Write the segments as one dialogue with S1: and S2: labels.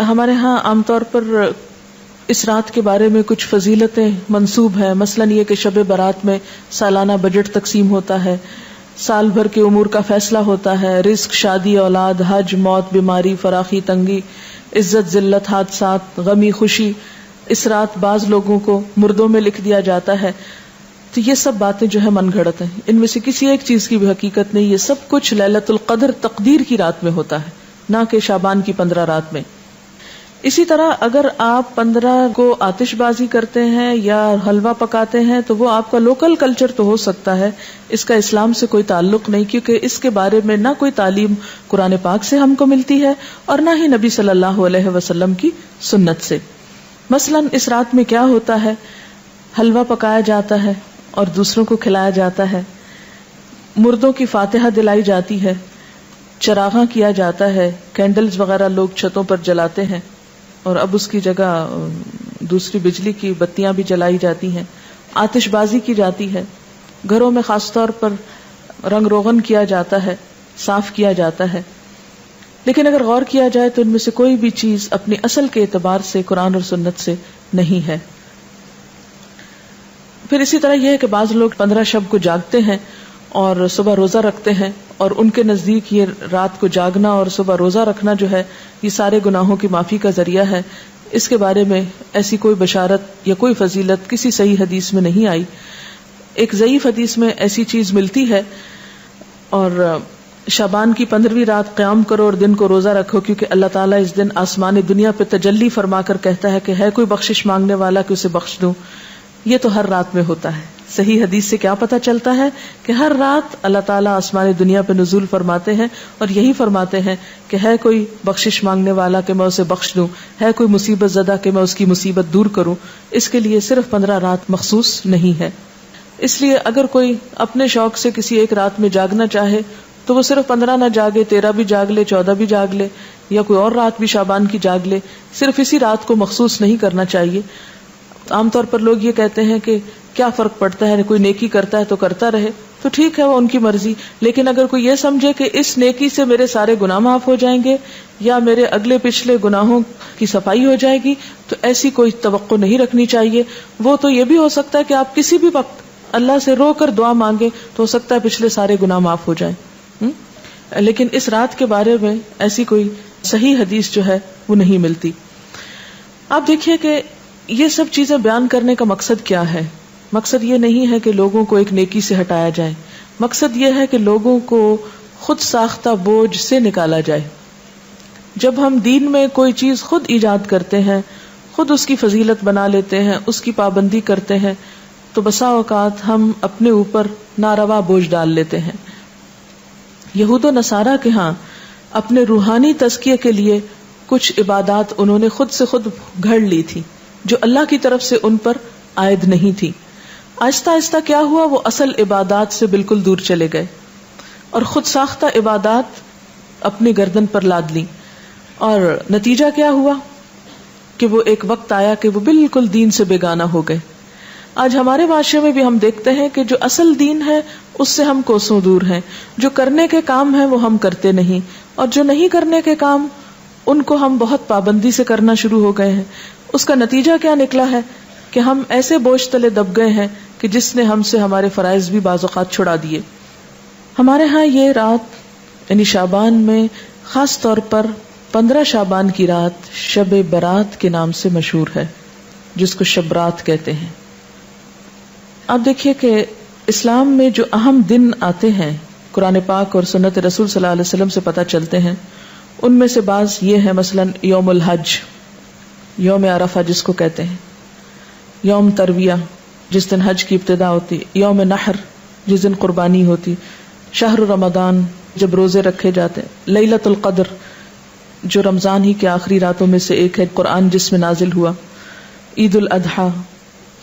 S1: ہمارے ہاں عام طور پر اس رات کے بارے میں کچھ فضیلتیں منسوب ہیں. مثلاً یہ کہ شب برات میں سالانہ بجٹ تقسیم ہوتا ہے، سال بھر کے امور کا فیصلہ ہوتا ہے، رزق، شادی، اولاد، حج، موت، بیماری، فراخی، تنگی، عزت، ذلت، حادثات، غمی، خوشی. اس رات بعض لوگوں کو مردوں میں لکھ دیا جاتا ہے. تو یہ سب باتیں جو ہے من گھڑت ہیں، ان میں سے کسی ایک چیز کی بھی حقیقت نہیں. یہ سب کچھ لیلۃ القدر تقدیر کی رات میں ہوتا ہے، نہ کہ شعبان کی 15 رات میں. اسی طرح اگر آپ 15 کو آتش بازی کرتے ہیں یا حلوہ پکاتے ہیں تو وہ آپ کا لوکل کلچر تو ہو سکتا ہے، اس کا اسلام سے کوئی تعلق نہیں، کیونکہ اس کے بارے میں نہ کوئی تعلیم قرآن پاک سے ہم کو ملتی ہے اور نہ ہی نبی صلی اللہ علیہ وسلم کی سنت سے. مثلا اس رات میں کیا ہوتا ہے؟ حلوہ پکایا جاتا ہے اور دوسروں کو کھلایا جاتا ہے، مردوں کی فاتحہ دلائی جاتی ہے، چراغاں کیا جاتا ہے، کینڈلز وغیرہ لوگ چھتوں پر جلاتے ہیں اور اب اس کی جگہ دوسری بجلی کی بتیاں بھی جلائی جاتی ہیں، آتش بازی کی جاتی ہے، گھروں میں خاص طور پر رنگ روغن کیا جاتا ہے، صاف کیا جاتا ہے. لیکن اگر غور کیا جائے تو ان میں سے کوئی بھی چیز اپنی اصل کے اعتبار سے قرآن اور سنت سے نہیں ہے. پھر اسی طرح یہ ہے کہ بعض لوگ 15 شب کو جاگتے ہیں اور صبح روزہ رکھتے ہیں، اور ان کے نزدیک یہ رات کو جاگنا اور صبح روزہ رکھنا جو ہے یہ سارے گناہوں کی معافی کا ذریعہ ہے. اس کے بارے میں ایسی کوئی بشارت یا کوئی فضیلت کسی صحیح حدیث میں نہیں آئی. ایک ضعیف حدیث میں ایسی چیز ملتی ہے، اور شعبان کی 15ویں رات قیام کرو اور دن کو روزہ رکھو، کیونکہ اللہ تعالیٰ اس دن آسمان دنیا پہ تجلی فرما کر کہتا ہے کہ ہے کوئی بخشش مانگنے والا کہ اسے بخش دوں. یہ تو ہر رات میں ہوتا ہے. صحیح حدیث سے کیا پتہ چلتا ہے کہ ہر رات اللہ تعالیٰ آسمان دنیا پہ نزول فرماتے ہیں اور یہی فرماتے ہیں کہ ہے کوئی بخشش مانگنے والا کہ میں اسے بخش دوں، ہے کوئی مصیبت زدہ کہ میں اس کی مصیبت دور کروں. اس کے لیے صرف 15 رات مخصوص نہیں ہے. اس لیے اگر کوئی اپنے شوق سے کسی ایک رات میں جاگنا چاہے تو وہ صرف 15 نہ جاگے، 13 بھی جاگ لے، 14 بھی جاگ لے، یا کوئی اور رات بھی شعبان کی جاگ لے. صرف اسی رات کو مخصوص نہیں کرنا چاہیے. عام طور پر لوگ یہ کہتے ہیں کہ کیا فرق پڑتا ہے، کوئی نیکی کرتا ہے تو کرتا رہے، تو ٹھیک ہے وہ ان کی مرضی. لیکن اگر کوئی یہ سمجھے کہ اس نیکی سے میرے سارے گناہ معاف ہو جائیں گے یا میرے اگلے پچھلے گناہوں کی صفائی ہو جائے گی، تو ایسی کوئی توقع نہیں رکھنی چاہیے. وہ تو یہ بھی ہو سکتا ہے کہ آپ کسی بھی وقت اللہ سے رو کر دعا مانگے تو ہو سکتا ہے پچھلے سارے گناہ معاف ہو جائیں. لیکن اس رات کے بارے میں ایسی کوئی صحیح حدیث جو ہے وہ نہیں ملتی. آپ دیکھیے کہ یہ سب چیزیں بیان کرنے کا مقصد کیا ہے. مقصد یہ نہیں ہے کہ لوگوں کو ایک نیکی سے ہٹایا جائے، مقصد یہ ہے کہ لوگوں کو خود ساختہ بوجھ سے نکالا جائے. جب ہم دین میں کوئی چیز خود ایجاد کرتے ہیں، خود اس کی فضیلت بنا لیتے ہیں، اس کی پابندی کرتے ہیں، تو بسا اوقات ہم اپنے اوپر ناروا بوجھ ڈال لیتے ہیں. یہود و نصارہ کے ہاں اپنے روحانی تزکیے کے لیے کچھ عبادات انہوں نے خود سے خود گھڑ لی تھی جو اللہ کی طرف سے ان پر عائد نہیں تھی. آہستہ آہستہ کیا ہوا، وہ اصل عبادات سے بالکل دور چلے گئے اور خود ساختہ عبادات اپنی گردن پر لاد لی. اور نتیجہ کیا ہوا کہ وہ ایک وقت آیا کہ وہ بالکل دین سے بیگانہ ہو گئے. آج ہمارے معاشرے میں بھی ہم دیکھتے ہیں کہ جو اصل دین ہے اس سے ہم کوسوں دور ہیں. جو کرنے کے کام ہیں وہ ہم کرتے نہیں، اور جو نہیں کرنے کے کام ان کو ہم بہت پابندی سے کرنا شروع ہو گئے ہیں. اس کا نتیجہ کیا نکلا ہے کہ ہم ایسے بوجھ تلے دب گئے ہیں کہ جس نے ہم سے ہمارے فرائض بھی بعض اوقات چھڑا دیے. ہمارے ہاں یہ رات یعنی شعبان میں خاص طور پر 15 شعبان کی رات شب برات کے نام سے مشہور ہے، جس کو شب رات کہتے ہیں. آپ دیکھیے کہ اسلام میں جو اہم دن آتے ہیں قرآن پاک اور سنت رسول صلی اللہ علیہ وسلم سے پتہ چلتے ہیں، ان میں سے بعض یہ ہیں. مثلا یوم الحج، یوم عرفہ جس کو کہتے ہیں، یوم ترویہ جس دن حج کی ابتدا ہوتی، یوم نحر جس دن قربانی ہوتی، شہر رمضان جب روزے رکھے جاتے، لیلۃ القدر جو رمضان ہی کے آخری راتوں میں سے ایک ہے، قرآن جس میں نازل ہوا، عید الاضحیٰ،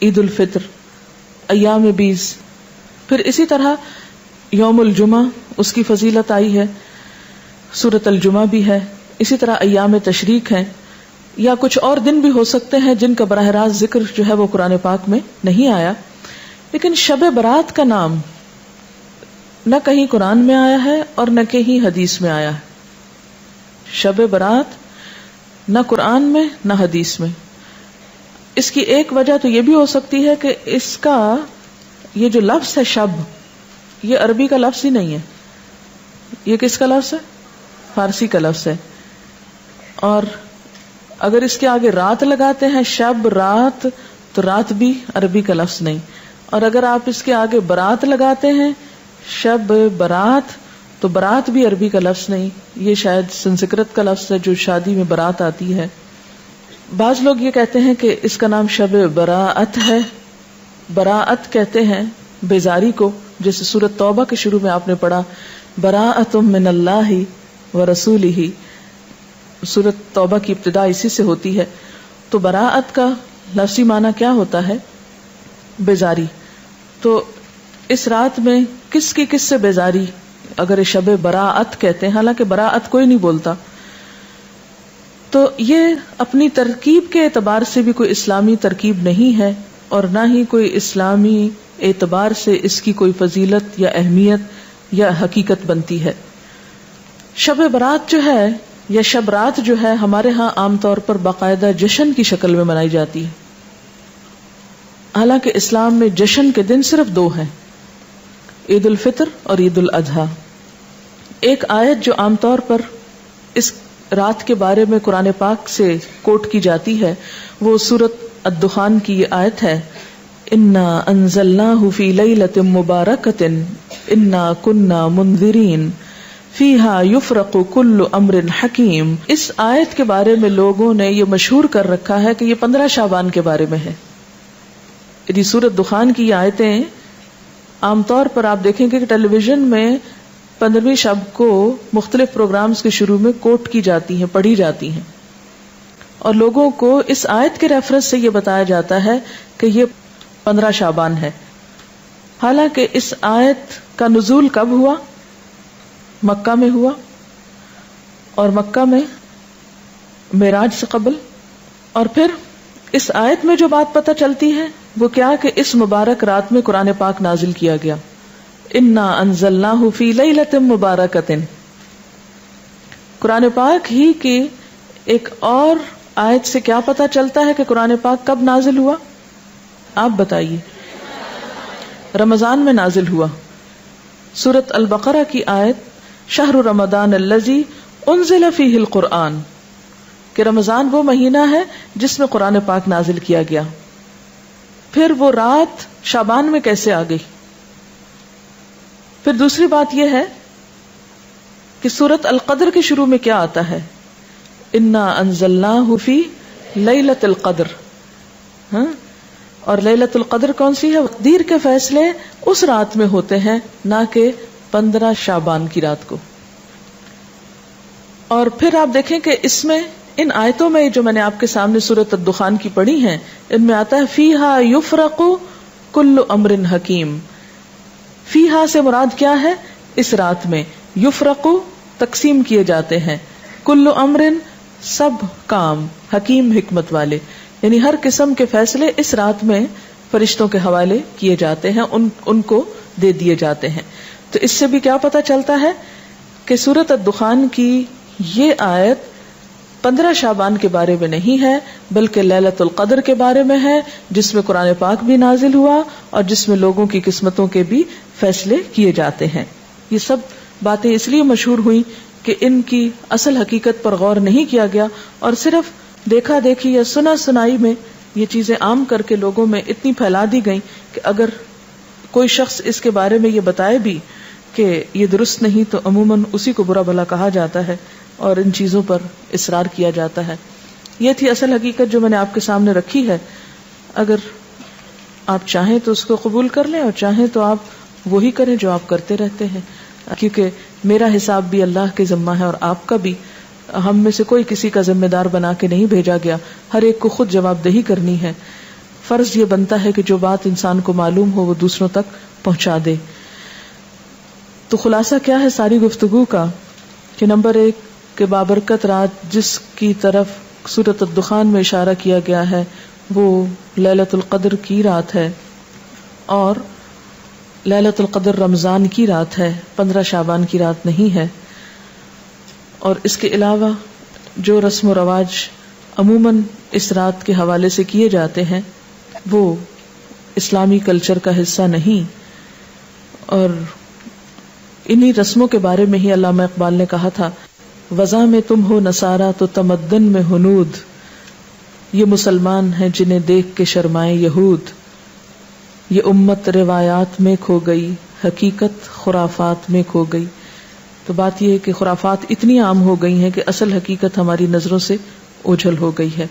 S1: عید الفطر، ایام بیس. پھر اسی طرح یوم الجمعہ اس کی فضیلت آئی ہے، سورۃ الجمعہ بھی ہے. اسی طرح ایام تشریق ہیں، یا کچھ اور دن بھی ہو سکتے ہیں جن کا براہ راست ذکر جو ہے وہ قرآن پاک میں نہیں آیا. لیکن شب برات کا نام نہ کہیں قرآن میں آیا ہے اور نہ کہیں حدیث میں آیا ہے. شب برات نہ قرآن میں نہ حدیث میں. اس کی ایک وجہ تو یہ بھی ہو سکتی ہے کہ اس کا یہ جو لفظ ہے شب، یہ عربی کا لفظ ہی نہیں ہے. یہ کس کا لفظ ہے؟ فارسی کا لفظ ہے. اور اگر اس کے آگے رات لگاتے ہیں، شب رات، تو رات بھی عربی کا لفظ نہیں. اور اگر آپ اس کے آگے برات لگاتے ہیں، شب برات، تو برات بھی عربی کا لفظ نہیں. یہ شاید سنسکرت کا لفظ ہے جو شادی میں برات آتی ہے. بعض لوگ یہ کہتے ہیں کہ اس کا نام شب براءت ہے. براءت کہتے ہیں بیزاری کو، جیسے سورۃ توبہ کے شروع میں آپ نے پڑھا براءۃ من اللہ ورسولہ. سورۃ توبہ کی ابتدا اسی سے ہوتی ہے. تو براءت کا لفظی معنی کیا ہوتا ہے؟ بیزاری. تو اس رات میں کس سے بیزاری اگر شب براءت کہتے ہیں، حالانکہ براءت کوئی نہیں بولتا. تو یہ اپنی ترکیب کے اعتبار سے بھی کوئی اسلامی ترکیب نہیں ہے، اور نہ ہی کوئی اسلامی اعتبار سے اس کی کوئی فضیلت یا اہمیت یا حقیقت بنتی ہے. شب برات جو ہے یا شب رات جو ہے، ہمارے ہاں عام طور پر باقاعدہ جشن کی شکل میں منائی جاتی ہے. حالانکہ اسلام میں جشن کے دن صرف دو ہیں، عید الفطر اور عید الاضحیٰ. ایک آیت جو عام طور پر اس رات کے بارے میں قرآن پاک سے کوٹ کی جاتی ہے، وہ سورۃ الدخان کی یہ آیت ہے، انا انزلناہ فی لیلۃ مبارکۃ انا کنا منذرین فیہا یفرق کل امر حکیم. اس آیت کے بارے میں لوگوں نے یہ مشہور کر رکھا ہے کہ یہ 15 شعبان کے بارے میں ہے. یعنی سورۃ دخان کی یہ آیتیں عام طور پر آپ دیکھیں گے کہ ٹیلی ویژن میں 15ویں شب کو مختلف پروگرامز کے شروع میں کوٹ کی جاتی ہیں، پڑھی جاتی ہیں، اور لوگوں کو اس آیت کے ریفرنس سے یہ بتایا جاتا ہے کہ یہ 15 شعبان ہے. حالانکہ اس آیت کا نزول کب ہوا؟ مکہ میں ہوا، اور مکہ میں معراج سے قبل. اور پھر اس آیت میں جو بات پتہ چلتی ہے وہ کیا کہ اس مبارک رات میں قرآن پاک نازل کیا گیا، انا انزلناہ فی لیلۃ مبارکۃ. قرآن پاک ہی کی ایک اور آیت سے کیا پتہ چلتا ہے کہ قرآن پاک کب نازل ہوا؟ آپ بتائیے. رمضان میں نازل ہوا. سورۃ البقرہ کی آیت شہر رمضان الذی انزل فیہ القرآن، کہ رمضان وہ مہینہ ہے جس میں قرآن پاک نازل کیا گیا. پھر وہ رات شعبان میں کیسے آ گئی؟ پھر دوسری بات یہ ہے کہ سورۃ القدر کے شروع میں کیا آتا ہے؟ انا انزلناہ فی لیلۃ القدر. اور لیلۃ القدر کون سی ہے؟ تقدیر کے فیصلے اس رات میں ہوتے ہیں، نہ کہ 15 شعبان کی رات کو. اور پھر آپ دیکھیں کہ اس میں ان آیتوں میں جو میں نے آپ کے سامنے سورۃ الدخان کی پڑھی ہیں، ان میں آتا ہے فیہا یفرق کل امر حکیم. فیہا سے مراد کیا ہے؟ اس رات میں یفرق تقسیم کیے جاتے ہیں، کل امر سب کام، حکیم حکمت والے، یعنی ہر قسم کے فیصلے اس رات میں فرشتوں کے حوالے کیے جاتے ہیں، ان کو دے دیے جاتے ہیں. تو اس سے بھی کیا پتہ چلتا ہے کہ سورۃ الدخان کی یہ آیت 15 شعبان کے بارے میں نہیں ہے، بلکہ لیلۃ القدر کے بارے میں ہے، جس میں قرآن پاک بھی نازل ہوا اور جس میں لوگوں کی قسمتوں کے بھی فیصلے کیے جاتے ہیں. یہ سب باتیں اس لیے مشہور ہوئی کہ ان کی اصل حقیقت پر غور نہیں کیا گیا، اور صرف دیکھا دیکھی یا سنا سنائی میں یہ چیزیں عام کر کے لوگوں میں اتنی پھیلا دی گئیں کہ اگر کوئی شخص اس کے بارے میں یہ بتائے بھی کہ یہ درست نہیں تو عموماً اسی کو برا بھلا کہا جاتا ہے اور ان چیزوں پر اصرار کیا جاتا ہے. یہ تھی اصل حقیقت جو میں نے آپ کے سامنے رکھی ہے. اگر آپ چاہیں تو اس کو قبول کر لیں، اور چاہیں تو آپ وہی کریں جو آپ کرتے رہتے ہیں، کیونکہ میرا حساب بھی اللہ کے ذمہ ہے اور آپ کا بھی. ہم میں سے کوئی کسی کا ذمہ دار بنا کے نہیں بھیجا گیا، ہر ایک کو خود جواب دہی کرنی ہے. فرض یہ بنتا ہے کہ جو بات انسان کو معلوم ہو وہ دوسروں تک پہنچا دے. تو خلاصہ کیا ہے ساری گفتگو کا کہ نمبر 1 کہ بابرکت رات جس کی طرف سورۃ الدخان میں اشارہ کیا گیا ہے وہ لیلۃ القدر کی رات ہے، اور لیلۃ القدر رمضان کی رات ہے، 15 شعبان کی رات نہیں ہے. اور اس کے علاوہ جو رسم و رواج عموماً اس رات کے حوالے سے کیے جاتے ہیں وہ اسلامی کلچر کا حصہ نہیں. اور انہی رسموں کے بارے میں ہی علامہ اقبال نے کہا تھا وضع میں تم ہو نصارا تو تمدن میں ہنود، یہ مسلمان ہیں جنہیں دیکھ کے شرمائے یہود، یہ امت روایات میں کھو گئی حقیقت خرافات میں کھو گئی. تو بات یہ ہے کہ خرافات اتنی عام ہو گئی ہیں کہ اصل حقیقت ہماری نظروں سے اوجھل ہو گئی ہے.